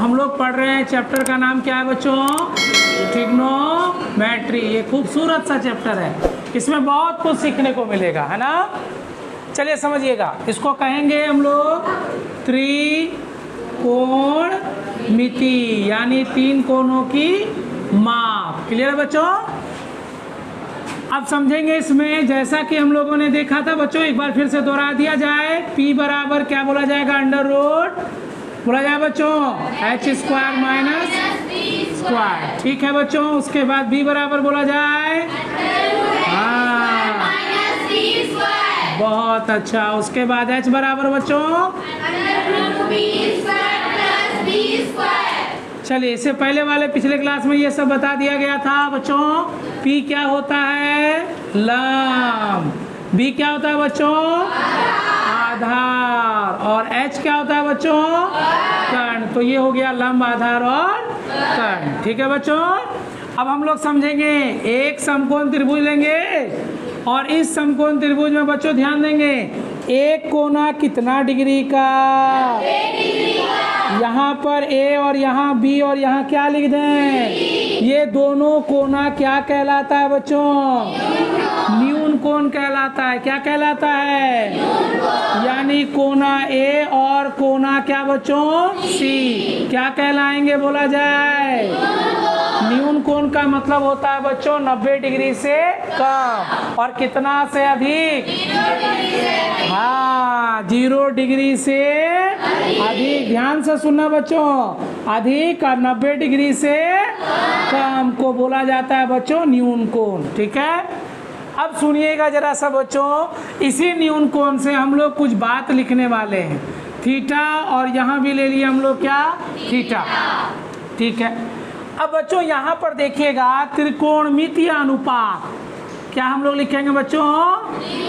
हम लोग पढ़ रहे हैं चैप्टर का नाम क्या है बच्चों? ट्रिग्नोमेट्री। ये खूबसूरत सा चैप्टर है, इसमें बहुत कुछ सीखने को मिलेगा, है ना। चलिए समझिएगा, इसको कहेंगे हम लोग त्रिकोणमिति, यानी तीन कोणों की माप। क्लियर है बच्चों? अब समझेंगे इसमें, जैसा कि हम लोगों ने देखा था बच्चों, एक बार फिर से दोहरा दिया जाए। P बराबर क्या बोला जाएगा? अंडर रूट बोला जाए बच्चों h स्क्वायर माइनस स्क्वायर। ठीक है बच्चों। उसके बाद B बराबर बोला जाए, हाँ बहुत अच्छा। उसके बाद H बराबर बच्चों, चलिए इससे पहले वाले पिछले क्लास में ये सब बता दिया गया था बच्चों। P क्या होता है? लंब। B क्या होता है बच्चों? आधार। और H क्या होता है बच्चों? कर्ण। तो ये हो गया लंब, आधार और कर्ण। ठीक है बच्चों। अब हम लोग समझेंगे, एक समकोण त्रिभुज लेंगे और इस समकोण त्रिभुज में बच्चों ध्यान देंगे, एक कोना कितना डिग्री का? यहाँ पर A और यहाँ B और यहाँ क्या लिख दें? ये दोनों कोना क्या कहलाता है बच्चों? न्यून कोण कहलाता है। क्या कहलाता है? यानी कोना A और कोना क्या बच्चों? C क्या कहलाएंगे बोला जाए? न्यून कोण का मतलब होता है बच्चों 90 डिग्री से कम और कितना से अधिक? हाँ 0 डिग्री से अधिक। ध्यान से सुनना बच्चों, अधिक और 90 डिग्री से कम को बोला जाता है बच्चों न्यून कोण। ठीक है। अब सुनिएगा जरा सा बच्चों, इसी न्यून कोण से हम लोग कुछ बात लिखने वाले हैं। थीटा, और यहाँ भी ले लिए हम लोग क्या? थीटा। ठीक है। अब बच्चों यहाँ पर देखिएगा, त्रिकोणमितीय अनुपात। क्या हम लोग लिखेंगे बच्चों?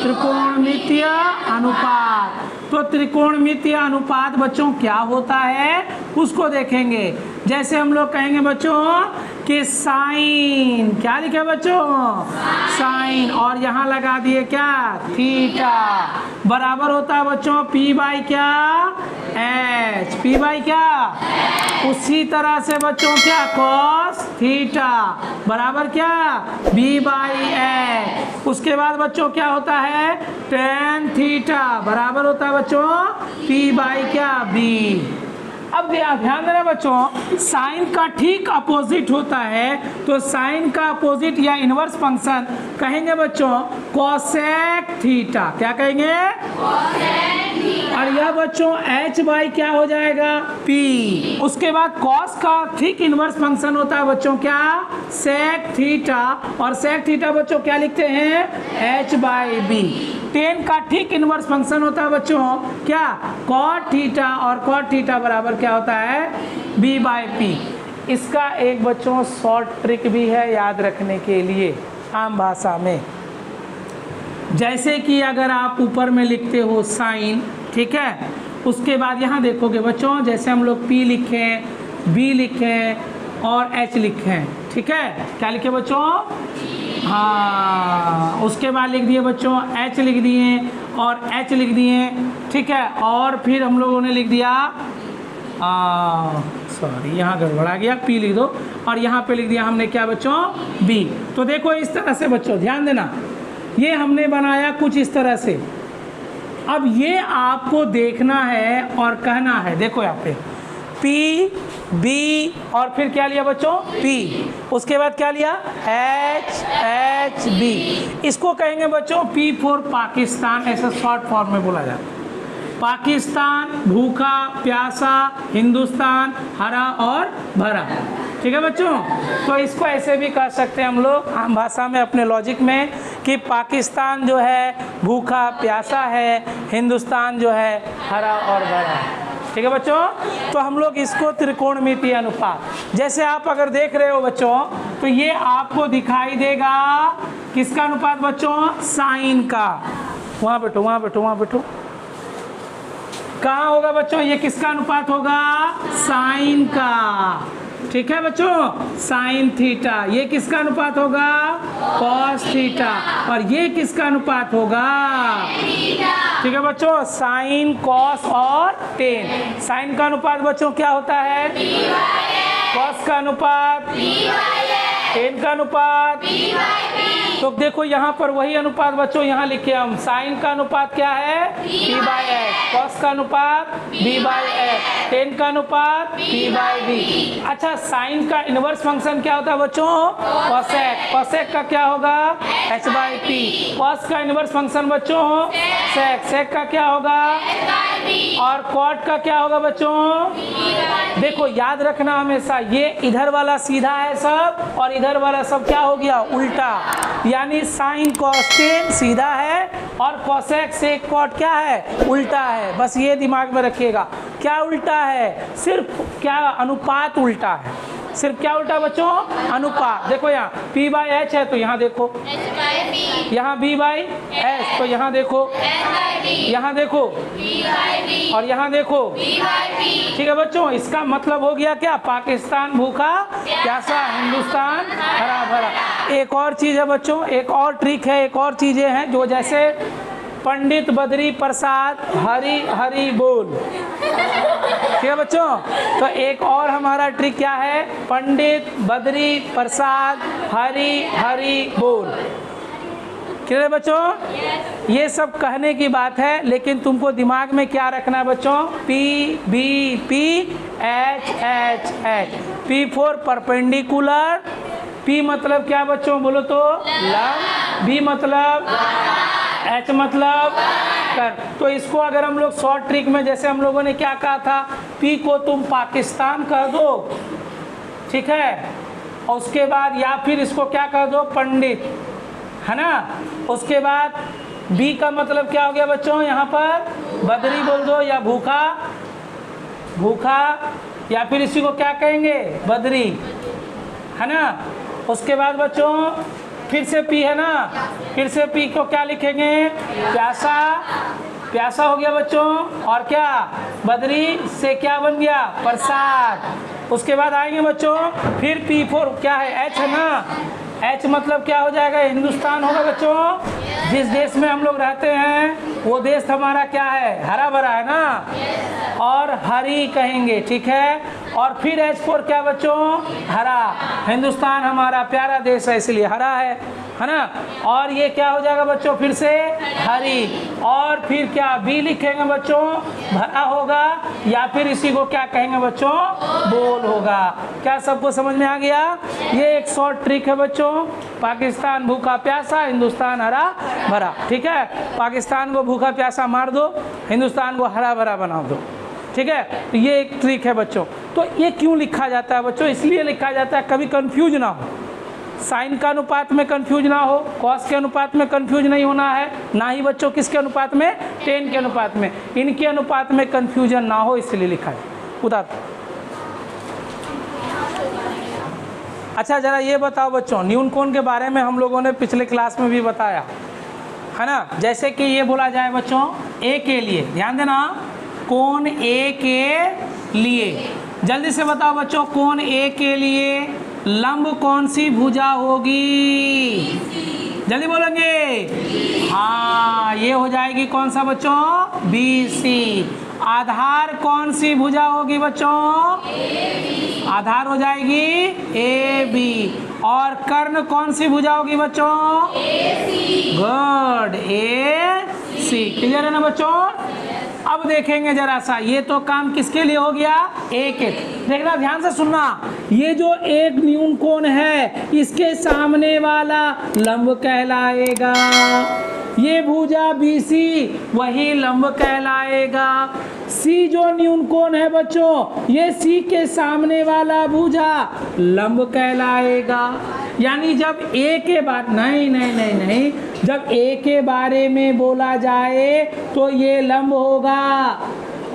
त्रिकोणमितीय अनुपात। तो त्रिकोणमितीय अनुपात बच्चों क्या होता है उसको देखेंगे। जैसे हम लोग कहेंगे बच्चों कि साइन, क्या लिखे बच्चों? साइन। और यहाँ लगा दिए क्या? थीटा। बराबर होता है बच्चों P बाई क्या? H। P बाई क्या? उसी तरह से बच्चों क्या? कॉस थीटा बराबर क्या? B by H। उसके बाद बच्चों क्या होता है? टेन थीटा बराबर होता है बच्चों P बाई क्या? B। अब ध्यान देना बच्चों, साइन का ठीक अपोजिट होता है, तो साइन का अपोजिट या इनवर्स फंक्शन कहेंगे बच्चों कोसेक थीटा। क्या कहेंगे? और यह बच्चों h बाई क्या हो जाएगा? P। उसके बाद cos का ठीक इनवर्स फंक्शन होता है बच्चों क्या? Sec theta. और सेक थीटा बच्चों क्या लिखते हैं? h by B। टेन का ठीक इनवर्स फंक्शन होता है बच्चों क्या? cot theta. और cot थीटा बराबर क्या होता है? B by P। इसका एक बच्चों शॉर्ट ट्रिक भी है याद रखने के लिए आम भाषा में। जैसे कि अगर आप ऊपर में लिखते हो साइन, ठीक है, उसके बाद यहाँ देखोगे बच्चों, जैसे हम लोग P लिखें, B लिखें और H लिखें। ठीक है, क्या लिखे बच्चों? हाँ, उसके बाद लिख दिए बच्चों H लिख दिए और H लिख दिए। ठीक है, और फिर हम लोगों ने लिख दिया, सॉरी यहाँ गड़बड़ा गया, P लिख दो और यहाँ पे लिख दिया हमने क्या बच्चों? B। तो देखो इस तरह से बच्चों ध्यान देना, ये हमने बनाया कुछ इस तरह से। अब ये आपको देखना है और कहना है, देखो यहाँ पे P B और फिर क्या लिया बच्चों? P। उसके बाद क्या लिया? H B। इसको कहेंगे बच्चों P फॉर पाकिस्तान, ऐसा शॉर्ट फॉर्म में बोला जाता है। पाकिस्तान भूखा प्यासा, हिंदुस्तान हरा और भरा। ठीक है बच्चों, तो इसको ऐसे भी कह सकते हैं हम लोग आम भाषा में अपने लॉजिक में कि पाकिस्तान जो है भूखा प्यासा है, हिंदुस्तान जो है हरा और भरा। ठीक है बच्चों, तो हम लोग इसको त्रिकोणमितीय अनुपात, जैसे आप अगर देख रहे हो बच्चों, तो ये आपको दिखाई देगा किसका अनुपात बच्चों? साइन का। वहाँ बैठो, वहाँ बैठो, वहाँ बैठो। कहाँ होगा बच्चों? ये किसका अनुपात होगा? साइन का। ठीक है बच्चों, साइन थीटा। ये किसका अनुपात होगा? Cos theta. और ये किसका अनुपात होगा? ठीक है बच्चों, साइन कॉस और टेन। साइन का अनुपात बच्चों क्या होता है? कॉस का अनुपात, टेन का अनुपात। तो देखो यहाँ पर वही अनुपात बच्चों यहाँ लिखे हम। साइन का अनुपात क्या है? p/x। कॉस का अनुपात b/x। टेन का अनुपात p/b। अच्छा, साइन का इनवर्स फंक्शन क्या होता है बच्चों? कोसेक। कोसेक का क्या होगा? h/p। कॉस का इनवर्स फंक्शन बच्चों सेक। सेक का क्या होगा? और कॉट का क्या होगा बच्चों? देखो याद रखना हमेशा, ये इधर वाला सीधा है सब और इधर वाला सब क्या हो गया? उल्टा। यानी साइन कॉस टेन सीधा है और कोसेक सेक कॉट क्या है? उल्टा है। बस ये दिमाग में रखिएगा। क्या उल्टा है? सिर्फ क्या अनुपात उल्टा है। सिर्फ क्या उल्टा बच्चों? अनुपात। देखो यहाँ p/h है तो यहाँ देखो, यहाँ b/s तो यहाँ देखो, यहाँ देखो और यहाँ देखो। ठीक है बच्चों, इसका मतलब हो गया क्या? पाकिस्तान भूखा प्यासा, हिंदुस्तान हरा भरा। एक और चीज़ है बच्चों, एक और ट्रिक है, एक और चीज़ें हैं जो जैसे पंडित बद्री प्रसाद हरी हरी बोल। ठीक है बच्चों, तो एक और हमारा ट्रिक क्या है? पंडित बद्री प्रसाद हरी हरी बोल। ठीक है बच्चों, ये सब कहने की बात है, लेकिन तुमको दिमाग में क्या रखना है बच्चों? P B P H H H। P for perpendicular. P मतलब क्या बच्चों? बोलो तो लंब। B मतलब, H मतलब कर। तो इसको अगर हम लोग शॉर्ट ट्रिक में, जैसे हम लोगों ने क्या कहा था, P को तुम पाकिस्तान कह दो, ठीक है, और उसके बाद या फिर इसको क्या कह दो? पंडित, है ना। उसके बाद B का मतलब क्या हो गया बच्चों? यहाँ पर बद्री बोल दो या भूखा, भूखा, या फिर इसी को क्या कहेंगे? बद्री, है ना। उसके बाद बच्चों फिर से P है ना, फिर से P को क्या लिखेंगे? प्यासा। प्यासा हो गया बच्चों, और क्या? बद्री से क्या बन गया? प्रसाद। उसके बाद आएंगे बच्चों फिर P फोर क्या है? H है ना। H मतलब क्या हो जाएगा? हिंदुस्तान होगा बच्चों। जिस देश में हम लोग रहते हैं वो देश हमारा क्या है? हरा भरा है ना, और हरी कहेंगे, ठीक है। और फिर H फोर क्या बच्चों? हरा। हिंदुस्तान हमारा प्यारा देश है इसलिए हरा है ना। और ये क्या हो जाएगा बच्चों? फिर से हरी। और फिर क्या? B लिखेंगे बच्चों, भरा होगा, या फिर इसी को क्या कहेंगे बच्चों? बोल होगा। क्या सबको समझ में आ गया? ये एक शॉर्ट ट्रिक है बच्चों। पाकिस्तान भूखा प्यासा, हिंदुस्तान हरा भरा। ठीक है, पाकिस्तान को भूखा प्यासा मार दो, हिंदुस्तान को हरा भरा बना दो। ठीक है, तो ये एक ट्रिक है बच्चों। तो ये क्यों लिखा जाता है बच्चों? इसलिए लिखा जाता है कभी कंफ्यूज ना हो। साइन का अनुपात में कंफ्यूज ना हो, कॉस के अनुपात में कंफ्यूज नहीं होना है, ना ही बच्चों किसके अनुपात में? टेन के अनुपात में। इनके अनुपात में कंफ्यूजन ना हो इसलिए लिखा है। उधर अच्छा जरा ये बताओ बच्चों, न्यून कोण के बारे में हम लोगों ने पिछले क्लास में भी बताया है ना। जैसे कि ये बोला जाए बच्चों ए के लिए, ध्यान देना, कोण ए के लिए, जल्दी से बताओ बच्चों, कोण ए के लिए लंब कौन सी भुजा होगी? जल्दी बोलेंगे। हाँ, ये हो जाएगी कौन सा बच्चों? BC। आधार कौन सी भुजा होगी बच्चों? आधार हो जाएगी AB। और कर्ण कौन सी भुजा होगी बच्चों? Good, AC। क्लियर है ना बच्चों? अब देखेंगे जरा सा, ये तो काम किसके लिए हो गया? एक एक। देखना ध्यान से सुनना, ये जो एक न्यून कोण है इसके सामने वाला लंब कहलाएगा। ये भुजा BC वही लंब कहलाएगा। C जो न्यून कोण है बच्चों, ये C के सामने वाला भुजा लंब कहलाएगा। यानी जब A के बारे नहीं, जब A के बारे में बोला जाए तो ये लंब होगा,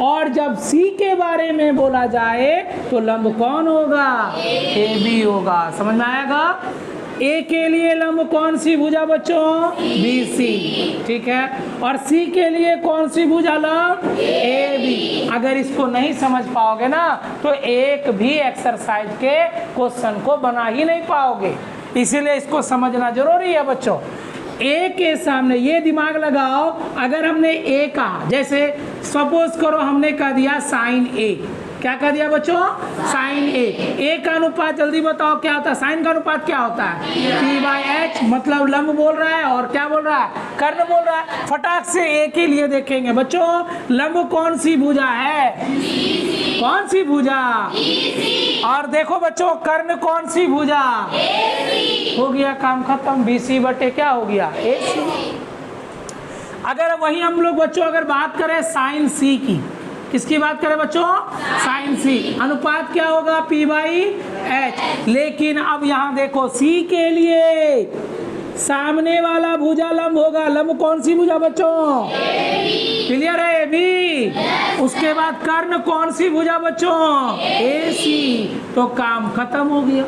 और जब C के बारे में बोला जाए तो लंब कौन होगा? AB होगा। समझ में आएगा? ए के लिए लंब कौन सी भुजा बच्चों? BC, ठीक है। और सी के लिए कौन सी भुजा लंब? AB। अगर इसको नहीं समझ पाओगे ना तो एक भी एक्सरसाइज के क्वेश्चन को बना ही नहीं पाओगे, इसीलिए इसको समझना जरूरी है बच्चों। ए के सामने ये दिमाग लगाओ, अगर हमने ए कहा, जैसे सपोज करो हमने कह दिया साइन ए, क्या कह दिया बच्चों? साइन ए का अनुपात जल्दी बताओ क्या होता है? साइन का अनुपात क्या होता है? P/H, मतलब लंब बोल रहा है और क्या बोल रहा है? कर्ण बोल रहा है। फटाक से ए के लिए देखेंगे बच्चों, लंब कौन सी भुजा है? कौन सी भुजा? और देखो बच्चों, कर्ण कौन सी भुजा? हो गया काम खत्म, BC बटे क्या हो गया? AC। अगर वही हम लोग बच्चों अगर बात करें साइन सी की, किसकी बात करें बच्चों? साइन सी, अनुपात क्या होगा? P/H। लेकिन अब यहाँ देखो, सी के लिए सामने वाला भुजा लंब होगा, लंब कौन सी भुजा बच्चों? क्लियर है? AB। उसके बाद कर्ण कौन सी भुजा बच्चों? AC। तो काम खत्म हो गया,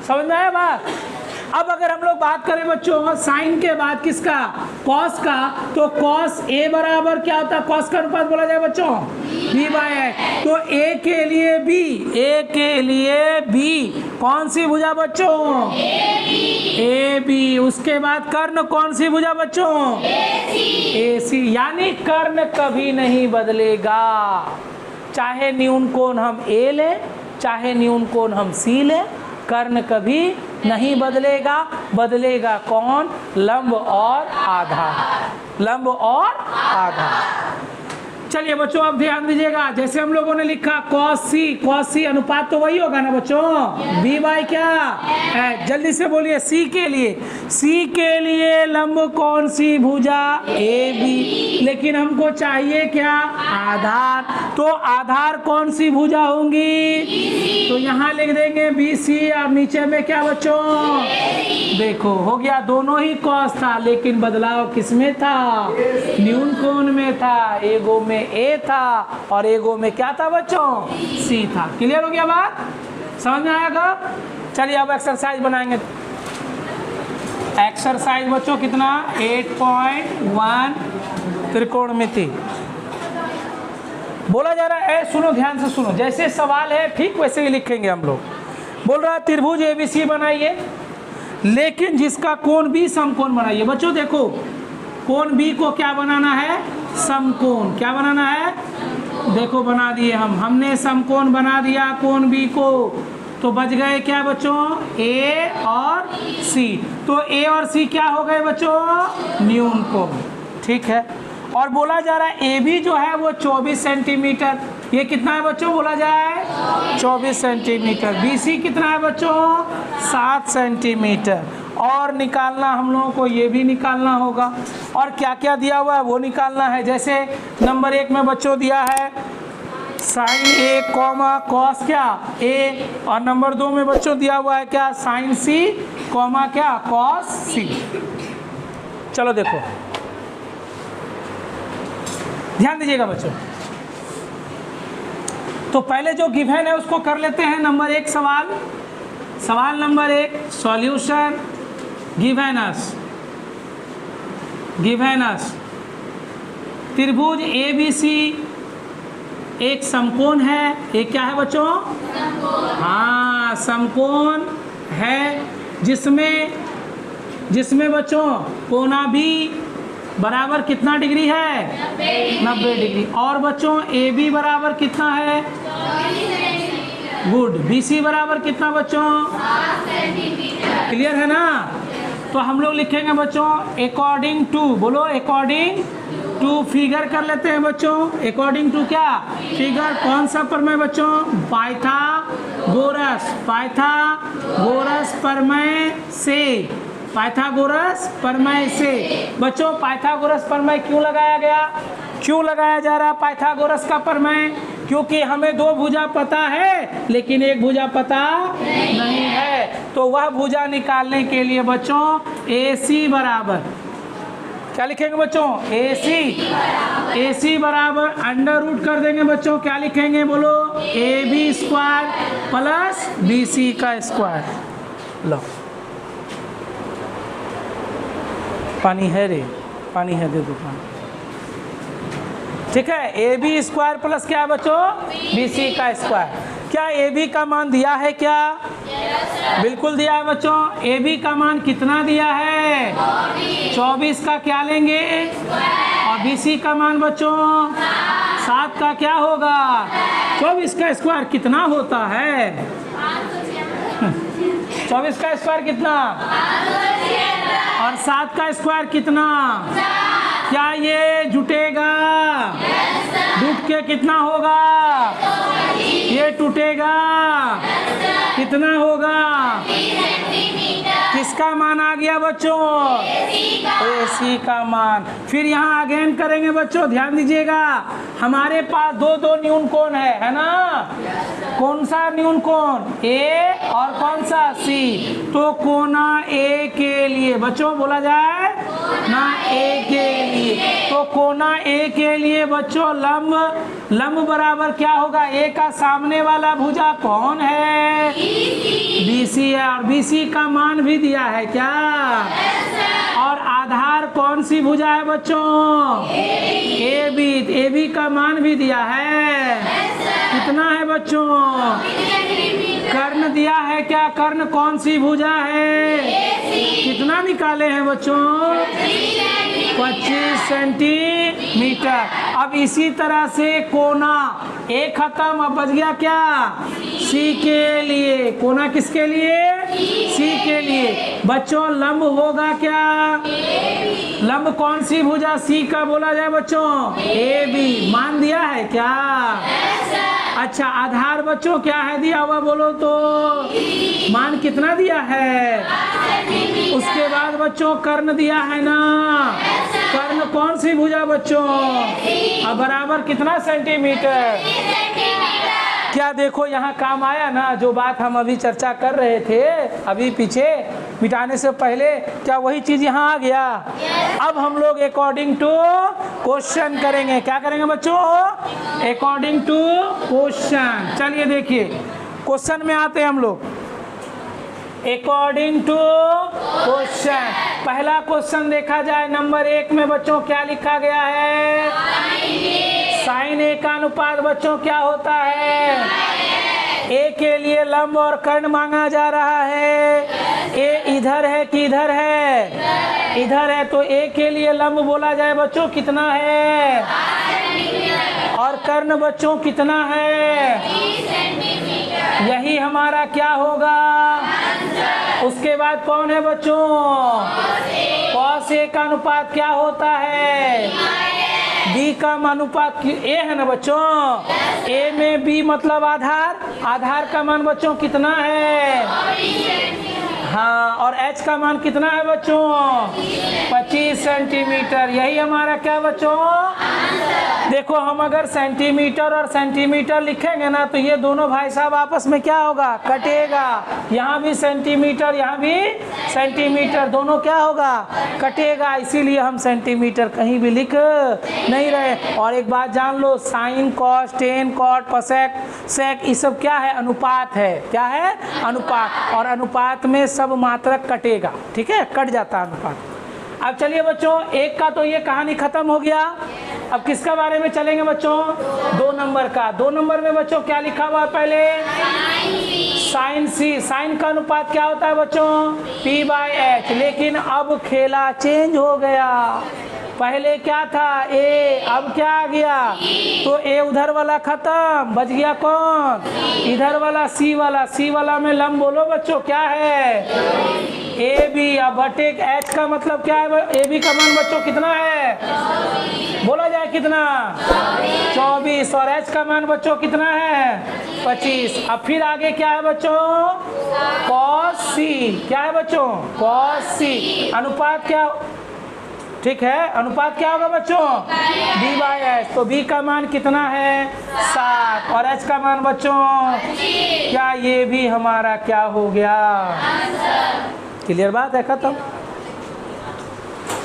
समझ में आया बात? अब अगर हम लोग बात करें बच्चों साइन के बाद किसका? कॉस का, तो कॉस ए बराबर क्या होता है? कॉस का अनुपात बोला जाए बच्चों B/H। तो ए के लिए बी, ए के लिए बी कौन सी भुजा बच्चों? AB। उसके बाद कर्ण कौन सी भुजा बच्चों? AC। यानी कर्ण कभी नहीं बदलेगा, चाहे न्यून कोण हम A लें, चाहे न्यून कोण हम C लें, कर्ण कभी नहीं बदलेगा। बदलेगा कौन? लंब और आधार, लंब और आधार। चलिए बच्चों अब ध्यान दीजिएगा, जैसे हम लोगों ने लिखा cos C अनुपात तो वही होगा ना बच्चों? B/ क्या है? जल्दी से बोलिए, C के लिए लंब कौन सी भुजा? AB। लेकिन हमको चाहिए क्या? आधार। तो आधार कौन सी भुजा होंगी? तो यहाँ लिख देंगे BC और नीचे में क्या बच्चों? देखो हो गया, दोनों ही कॉस था लेकिन बदलाव किसमें था? न्यून कोण में था। एगो में A था और एगो में क्या था बच्चों? C था। क्लियर हो गया बात? समझ में आएगा? चलिए अब एक्सरसाइज बनाएंगे। एक्सरसाइज बच्चों कितना? 8.1 त्रिकोणमिति बोला जा रहा है। सुनो ध्यान से सुनो, जैसे सवाल है ठीक वैसे ही लिखेंगे हम लोग। बोल रहा है त्रिभुज ABC बनाइए, लेकिन जिसका कोण B समकोण बनाइए। बच्चों देखो, कोण B को क्या बनाना है? समकोण। क्या बनाना है? देखो बना दिए हमने समकोण बना दिया कोण B को, तो बच गए क्या बच्चों? A और C। तो A और C क्या हो गए बच्चों? न्यून कोण, ठीक है। और बोला जा रहा है AB जो है वो 24 सेंटीमीटर, ये कितना है बच्चों? बोला जाए 24 सेंटीमीटर। BC कितना है बच्चों? 7 सेंटीमीटर। और निकालना हम लोगों को ये भी निकालना होगा, और क्या क्या दिया हुआ है वो निकालना है। जैसे नंबर 1 में बच्चों दिया है साइन A कॉमा कॉस क्या? A। और नंबर 2 में बच्चों दिया हुआ है क्या? साइन C कॉमा क्या? Cos C। चलो देखो ध्यान दीजिएगा बच्चों, तो पहले जो गिवन है उसको कर लेते हैं। नंबर 1 सवाल नंबर 1, सॉल्यूशन। गिवन अस त्रिभुज ABC एक समकोण है। एक क्या है बच्चों? हाँ समकोण है, जिसमें बच्चों कोना B बराबर कितना डिग्री है? 90 डिग्री। और बच्चों AB बराबर कितना है? गुड। BC बराबर कितना बच्चों? क्लियर है ना? तो हम लोग लिखेंगे बच्चों अकॉर्डिंग टू, बोलो अकॉर्डिंग टू। फिगर कर लेते हैं बच्चों, अकॉर्डिंग टू क्या? फिगर। कौन सा प्रमेय बच्चों? पाइथागोरस प्रमेय से। पाइथागोरस प्रमेय से बच्चों, पाइथागोरस प्रमेय क्यों लगाया गया? क्यों लगाया जा रहा है पाइथागोरस का प्रमेय? क्योंकि हमें 2 भुजा पता है लेकिन एक भुजा पता नहीं है। तो वह भुजा निकालने के लिए बच्चों AC बराबर क्या लिखेंगे बच्चों? AC बराबर अंडर रूट कर देंगे बच्चों। क्या लिखेंगे बोलो? AB² प्लस BC का स्क्वायर। लो पानी है रे, पानी है, दे दो पानी। ठीक है, ए बी स्क्वायर प्लस क्या है बच्चों, बी सी का स्क्वायर। क्या ए बी का मान दिया है क्या? बिल्कुल दिया है बच्चों। ए बी का मान कितना दिया है? 24 का क्या लेंगे? और बी सी का मान बच्चों 7 का क्या होगा? 24 का स्क्वायर कितना होता है? 24 का स्क्वायर कितना? और 7 का स्क्वायर कितना? क्या ये जुटेगा? जुट के कितना होगा? ये टूटेगा, कितना होगा? किसका मान आ गया बच्चों? AC का मान। फिर यहाँ अगेन करेंगे बच्चों, ध्यान दीजिएगा। हमारे पास दो दो न्यून कोण है ना? कौन सा न्यून कोण? A और कौन सा? C। तो कोना A के लिए बच्चों बोला जाए ना, A के लिए। तो कोना A के लिए बच्चों लंब बराबर क्या होगा? A का सामने वाला भुजा कौन है? BC है। और BC का मान भी दिया है क्या? और आधार कौन सी भुजा है बच्चों? AB का मान भी दिया है। कितना है बच्चों? कर्ण दिया है क्या? कर्ण कौन सी भुजा है? कितना निकाले हैं बच्चों? 25 सेंटीमीटर। अब इसी तरह से कोना A खत्म, अब बच गया क्या? C के लिए। कोना किसके लिए? C के लिए। बच्चों लंब होगा क्या? लंब कौन सी भुजा C का बोला जाए बच्चों? AB। मान दिया है क्या? अच्छा, आधार बच्चों क्या है दिया हुआ बोलो तो? मान कितना दिया है? उसके बाद बच्चों कर्ण दिया है ना? कर्ण कौन सी भुजा बच्चों? अब बराबर कितना सेंटीमीटर? क्या देखो यहाँ काम आया ना, जो बात हम अभी चर्चा कर रहे थे अभी पीछे मिटाने से पहले, क्या वही चीज यहाँ आ गया? अब हम लोग अकॉर्डिंग टू क्वेश्चन करेंगे। क्या करेंगे बच्चों? According to question. चलिए देखिए, क्वेश्चन में आते हैं हम लोग। अकॉर्डिंग टू क्वेश्चन, पहला क्वेश्चन देखा जाए नंबर 1 में बच्चों क्या लिखा गया है? साइन A का अनुपात बच्चों क्या होता है? A के लिए लंब और कर्ण मांगा जा रहा है। A इधर है कि इधर है? इधर है। तो A के लिए लंब बोला जाए बच्चों कितना है? और कर्ण बच्चों कितना है? यही हमारा क्या होगा? उसके बाद कौन है बच्चों? cos A का अनुपात क्या होता है? B का अनुपात A है ना बच्चों? A में B मतलब आधार का मान बच्चों कितना है? हाँ, और H का मान कितना है बच्चों? 25 सेंटीमीटर। यही हमारा क्या बच्चों? देखो, हम अगर सेंटीमीटर और सेंटीमीटर लिखेंगे ना तो ये दोनों भाई साहब आपस में क्या होगा? कटेगा। यहाँ भी सेंटीमीटर, यहाँ भी सेंटीमीटर, दोनों क्या होगा? कटेगा। इसीलिए हम सेंटीमीटर कहीं भी लिख नहीं रहे। और एक बात जान लो, sine, cos, tan, cot, cosec, sec, ये सब क्या है? अनुपात है। क्या है? अनुपात। और अनुपात में सब मात्रक कटेगा। ठीक है, कट जाता है अनुपात। अब चलिए बच्चों, एक का तो ये कहानी खत्म हो गया। अब किसका बारे में चलेंगे बच्चों? 2 नंबर का। 2 नंबर में बच्चों क्या लिखा हुआ है पहले? Sign C। साइन का अनुपात क्या होता है बच्चों? P/H। लेकिन अब खेला चेंज हो गया। पहले क्या था? A, अब क्या आ गया? तो A उधर वाला खत्म, बच गया कौन? इधर वाला C वाला। C वाला में लंब बोलो बच्चों क्या है? AB। अब बटे H का मतलब क्या है? AB का मान बच्चों कितना है? बोला जाए कितना? 24। और H का मान बच्चों कितना है? 25। अब फिर आगे क्या है बच्चों? cos C। क्या है बच्चों? cos C। अनुपात क्या? ठीक है, अनुपात क्या होगा बच्चों? B/H। तो B का मान कितना है? 7। और H का मान बच्चों क्या? ये भी हमारा क्या हो गया? क्लियर बात है, खत्म।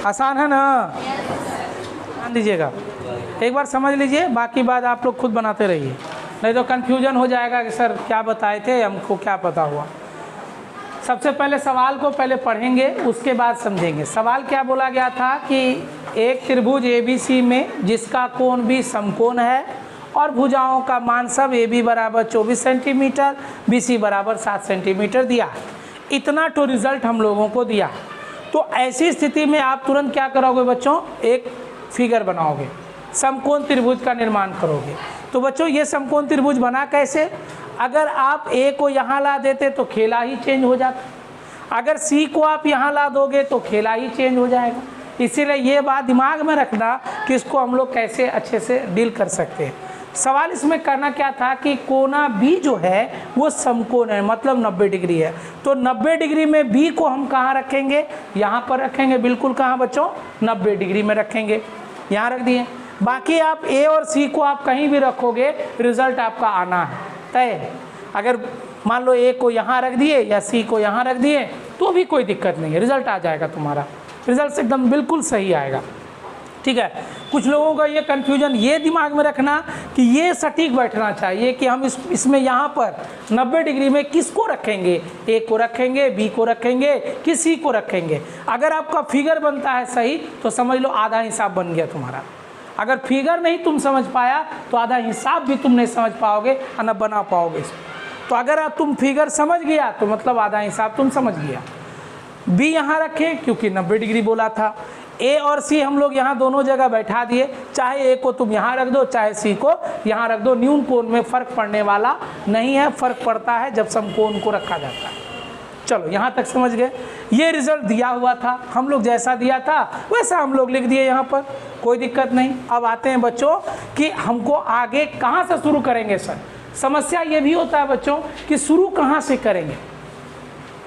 आसान है ना? ध्यान दीजिएगा, एक बार समझ लीजिए, बाकी बात आप लोग खुद बनाते रहिए, नहीं तो कन्फ्यूजन हो जाएगा कि सर क्या बताए थे, हमको क्या पता हुआ। सबसे पहले सवाल को पहले पढ़ेंगे, उसके बाद समझेंगे। सवाल क्या बोला गया था कि एक त्रिभुज ABC में जिसका कोण भी समकोण है और भुजाओं का मान सब AB बराबर 24 सेंटीमीटर, BC बराबर 7 सेंटीमीटर दिया है। इतना तो रिजल्ट हम लोगों को दिया। तो ऐसी स्थिति में आप तुरंत क्या करोगे बच्चों, एक फिगर बनाओगे, समकोण त्रिभुज का निर्माण करोगे। तो बच्चों ये समकोण त्रिभुज बना कैसे? अगर आप A को यहाँ ला देते तो खेला ही चेंज हो जाता, अगर C को आप यहाँ ला दोगे तो खेला ही चेंज हो जाएगा। इसीलिए ये बात दिमाग में रखना कि इसको हम लोग कैसे अच्छे से डील कर सकते हैं। सवाल इसमें करना क्या था कि कोना B जो है वो समकोण है, मतलब 90 डिग्री है। तो 90 डिग्री में B को हम कहाँ रखेंगे? यहाँ पर रखेंगे। बिल्कुल कहाँ बच्चों? 90 डिग्री में रखेंगे, यहाँ रख दिए। बाकी आप A और C को आप कहीं भी रखोगे, रिजल्ट आपका आना है तय। अगर मान लो A को यहाँ रख दिए या C को यहाँ रख दिए तो भी कोई दिक्कत नहीं है, रिजल्ट आ जाएगा तुम्हारा, रिजल्ट एकदम बिल्कुल सही आएगा। ठीक है। कुछ लोगों का ये कन्फ्यूजन ये दिमाग में रखना कि ये सटीक बैठना चाहिए कि हम इसमें यहाँ पर 90 डिग्री में किसको रखेंगे, A को रखेंगे, B को रखेंगे कि C को रखेंगे। अगर आपका फिगर बनता है सही तो समझ लो आधा हिसाब बन गया तुम्हारा। अगर फिगर नहीं तुम समझ पाया तो आधा हिसाब भी तुम नहीं समझ पाओगे और न बना पाओगे इसको। तो अगर आप तुम फिगर समझ गया तो मतलब आधा हिसाब तुम समझ गया। B यहाँ रखें क्योंकि 90 डिग्री बोला था। A और C हम लोग यहाँ दोनों जगह बैठा दिए, चाहे A को तुम यहाँ रख दो चाहे C को यहाँ रख दो, न्यून कोण में फ़र्क पड़ने वाला नहीं है। फ़र्क पड़ता है जब समकोण को रखा जाता है। चलो यहाँ तक समझ गए। ये रिजल्ट दिया हुआ था, हम लोग जैसा दिया था वैसा हम लोग लिख दिए यहाँ पर, कोई दिक्कत नहीं। अब आते हैं बच्चों कि हमको आगे कहाँ से शुरू करेंगे। सर समस्या ये भी होता है बच्चों कि शुरू कहाँ से करेंगे।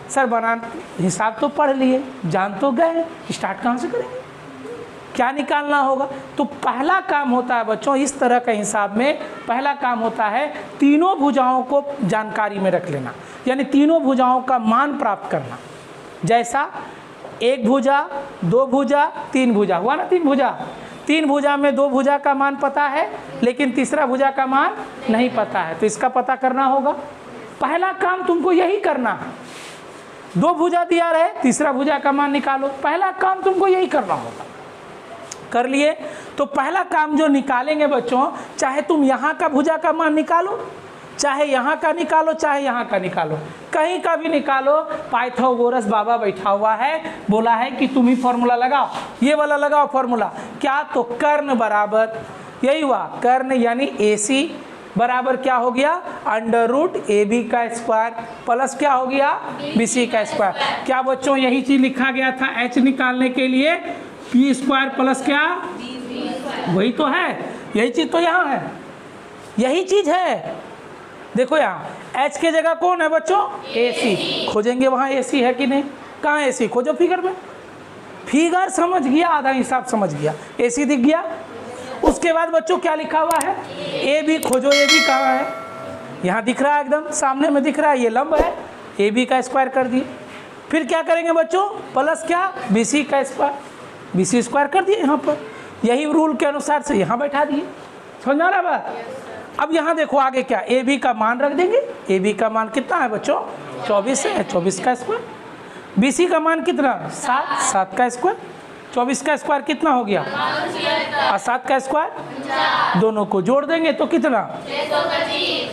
सर बना हिसाब तो पढ़ लिए, जान तो गए, स्टार्ट कहाँ से करेंगे, क्या निकालना होगा। तो पहला काम होता है बच्चों इस तरह का हिसाब में, पहला काम होता है तीनों भुजाओं को जानकारी में रख लेना, यानी तीनों भुजाओं का मान प्राप्त करना। जैसा एक भुजा, दो भुजा, तीन भुजा हुआ ना, तीन भुजा में दो भुजा का मान पता है लेकिन तीसरा भुजा का मान नहीं पता है, तो इसका पता करना होगा। पहला काम तुमको यही करना है। दो भुजा दिया रहे, तीसरा भुजा का मान निकालो, पहला काम तुमको यही करना होगा। कर लिए तो पहला काम जो निकालेंगे बच्चों, चाहे तुम यहाँ का भुजा का मान निकालो, चाहे यहाँ का निकालो, चाहे यहाँ का निकालो, कहीं का भी निकालो। पाइथागोरस बाबा बैठा हुआ है, बोला है कि तुम ही फॉर्मूला लगाओ, ये वाला लगाओ फॉर्मूला। क्या? तो कर्ण बराबर, यही हुआ कर्ण यानी AC बराबर क्या हो गया, √AB का स्क्वायर प्लस क्या हो गया, BC का स्क्वायर। क्या बच्चों यही चीज़ लिखा गया था H निकालने के लिए, P स्क्वायर प्लस क्या, वही तो है, यही चीज़ तो यहाँ है, यही चीज़ है। देखो यहाँ H के जगह कौन है बच्चों, AC। खोजेंगे वहाँ AC है कि नहीं, कहाँ AC, खोजो फिगर में। फिगर समझ गया, आधा हिसाब समझ गया, AC दिख गया। उसके बाद बच्चों क्या लिखा हुआ है, AB खोजो, AB कहाँ है, यहाँ दिख रहा है, एकदम सामने में दिख रहा है, ये लंब है, AB का स्क्वायर कर दिए। फिर क्या करेंगे बच्चों, प्लस क्या, BC का स्क्वायर, BC स्क्वायर कर दिए यहाँ पर, यही रूल के अनुसार से यहाँ बैठा दिए। समझ आ रहा बात। अब यहाँ देखो आगे क्या, AB का मान रख देंगे। AB का मान कितना है बच्चों, 24 है, 24 का स्क्वायर। BC का मान कितना, 7, 7 का स्क्वायर। 24 का स्क्वायर कितना हो गया, और 7 का स्क्वायर, दोनों को जोड़ देंगे तो कितना,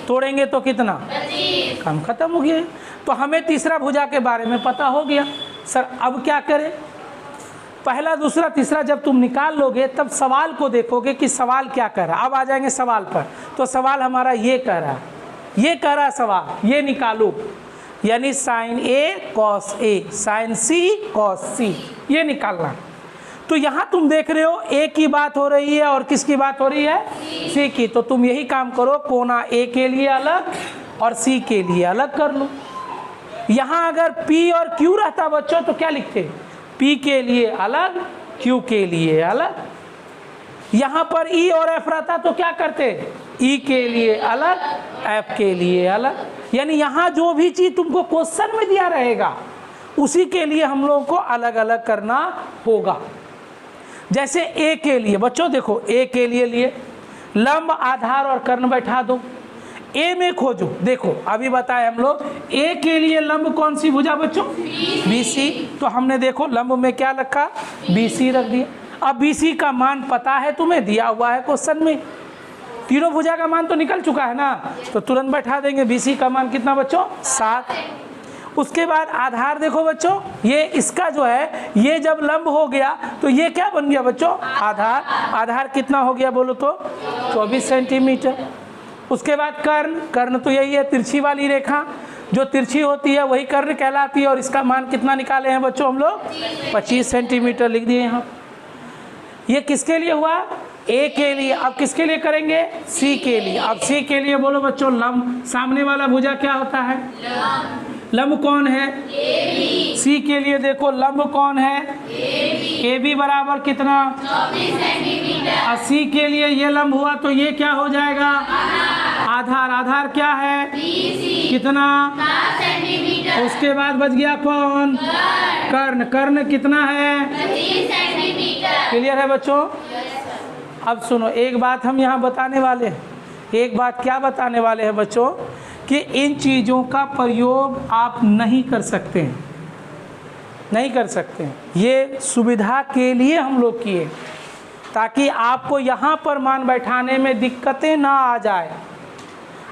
तोड़ेंगे तो कितना, काम खत्म हो गया। तो हमें तीसरा भुजा के बारे में पता हो गया। सर अब क्या करें, पहला दूसरा तीसरा जब तुम निकाल लोगे तब सवाल को देखोगे कि सवाल क्या कह रहा है। अब आ जाएंगे सवाल पर। तो सवाल हमारा ये कह रहा है, ये कह रहा है सवाल, ये निकालो, यानी sin A cos A, sin C cos C, ये निकालना। तो यहाँ तुम देख रहे हो A की बात हो रही है और किसकी बात हो रही है, C की। तो तुम यही काम करो, कोना A के लिए अलग और C के लिए अलग कर लो। यहाँ अगर P और Q रहता बच्चों तो क्या लिखते, P के लिए अलग, Q के लिए अलग। यहाँ पर E और F रहता तो क्या करते, E के लिए अलग, F के लिए अलग। यानी यहाँ जो भी चीज़ तुमको क्वेश्चन में दिया रहेगा उसी के लिए हम लोगों को अलग अलग करना होगा। जैसे A के लिए बच्चों देखो, A के लिए लंब, आधार और कर्ण बैठा दो। ए में खोजो। देखो अभी बताए हम लोग ए के लिए लंब कौन सी भुजा बच्चों? BC। तो हमने देखो लंब में क्या रखा? BC रख दिया। अब BC का मान पता है तुम्हें, दिया हुआ है क्वेश्चन में। तीनों भुजा का मान तो निकल चुका है ना, तो तुरंत बैठा देंगे। BC का मान कितना बच्चों? 7। उसके बाद आधार देखो बच्चों, ये इसका जो है ये जब लंब हो गया तो ये क्या बन गया बच्चों? आधार। आधार कितना हो गया बोलो तो? 24 सेंटीमीटर। उसके बाद कर्ण, कर्ण तो यही है तिरछी वाली रेखा, जो तिरछी होती है वही कर्ण कहलाती है। और इसका मान कितना निकाले हैं बच्चों हम लोग? 25 सेंटीमीटर लिख दिए यहाँ। ये किसके लिए हुआ? ए के लिए। अब किसके लिए करेंगे? सी के लिए। अब सी के लिए बोलो बच्चों लंब। सामने वाला भुजा क्या होता है? लंब कौन है? सी के लिए देखो लंब कौन है? ए बी बराबर कितना? 24 सेंटीमीटर। और सी के लिए ये लंब हुआ तो ये क्या हो जाएगा? आधार। आधार क्या है? कितना? 7 सेंटीमीटर। उसके बाद बच गया कौन? कर्ण। कर्ण कितना है? 25 सेंटीमीटर। क्लियर है बच्चों? अब सुनो, एक बात हम यहाँ बताने वाले हैं। एक बात क्या बताने वाले हैं बच्चों, कि इन चीज़ों का प्रयोग आप नहीं कर सकते हैं, नहीं कर सकते हैं। ये सुविधा के लिए हम लोग किए, ताकि आपको यहाँ पर मान बैठाने में दिक्कतें ना आ जाए।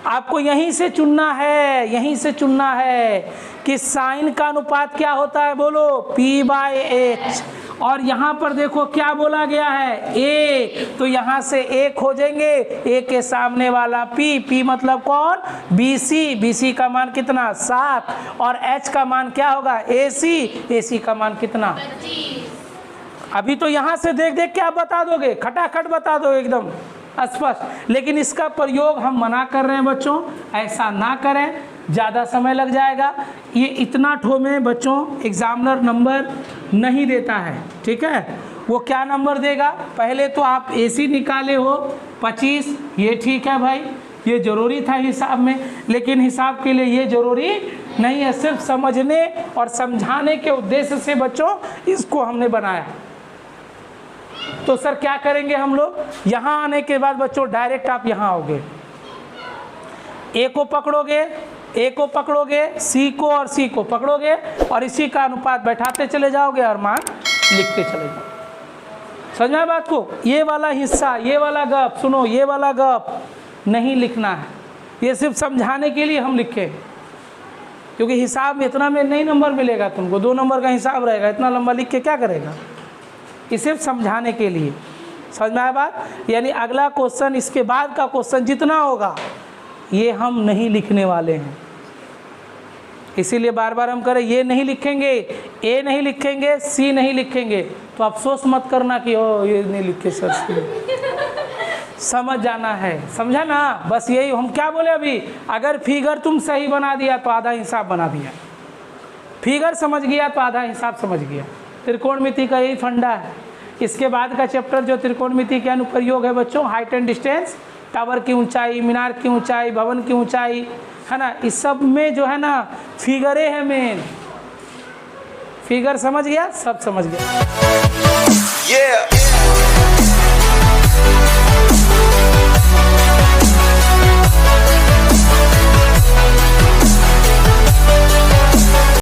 आपको यहीं से चुनना है, यहीं से चुनना है कि साइन का अनुपात क्या होता है बोलो? P/H। और यहाँ पर देखो क्या बोला गया है? A। तो यहाँ से A खोजेंगे, A के सामने वाला P मतलब कौन? BC। BC का मान कितना? 7। और H का मान क्या होगा? AC का मान कितना? 25। अभी तो यहाँ से देख देख के आप बता दोगे, खटाखट बता दो एकदम स्पष्ट। लेकिन इसका प्रयोग हम मना कर रहे हैं बच्चों, ऐसा ना करें, ज़्यादा समय लग जाएगा। ये इतना ठो में बच्चों एग्जामिनर नंबर नहीं देता है, ठीक है? वो क्या नंबर देगा? पहले तो आप AC निकाले हो 25, ये ठीक है भाई, ये ज़रूरी था हिसाब में, लेकिन हिसाब के लिए ये ज़रूरी नहीं है। सिर्फ समझने और समझाने के उद्देश्य से बच्चों इसको हमने बनाया। तो सर क्या करेंगे हम लोग? यहाँ आने के बाद बच्चों डायरेक्ट आप यहाँ आओगे, ए को पकड़ोगे, ए को पकड़ोगे, सी को और सी को पकड़ोगे, और इसी का अनुपात बैठाते चले जाओगे और मान लिखते चले जाओगे। समझ में बात को? ये वाला हिस्सा, ये वाला गप सुनो, ये वाला गप नहीं लिखना है। ये सिर्फ समझाने के लिए हम लिखे, क्योंकि हिसाब में इतना में नहीं नंबर मिलेगा तुमको, 2 नंबर का हिसाब रहेगा, इतना लंबा लिख के क्या करेगा? ये सिर्फ समझाने के लिए। समझ में आया बात? यानी अगला क्वेश्चन, इसके बाद का क्वेश्चन जितना होगा ये हम नहीं लिखने वाले हैं। इसीलिए बार बार हम करें, ये नहीं लिखेंगे, ए नहीं लिखेंगे, सी नहीं लिखेंगे, तो अफसोस मत करना कि ओ ये नहीं लिखे सर सी। समझ जाना है, समझा ना? बस यही हम क्या बोले अभी, अगर फिगर तुम सही बना दिया तो आधा हिसाब बना दिया, फिगर समझ गया तो आधा हिसाब समझ गया। त्रिकोणमिति का यही फंडा है। इसके बाद का चैप्टर जो त्रिकोणमिति के अनुप्रयोग है बच्चों, हाइट एंड डिस्टेंस, टावर की ऊंचाई, मीनार की ऊंचाई, भवन की ऊंचाई, है ना, इस सब में जो है ना फिगरे हैं मेन। फिगर समझ गया? सब समझ गया।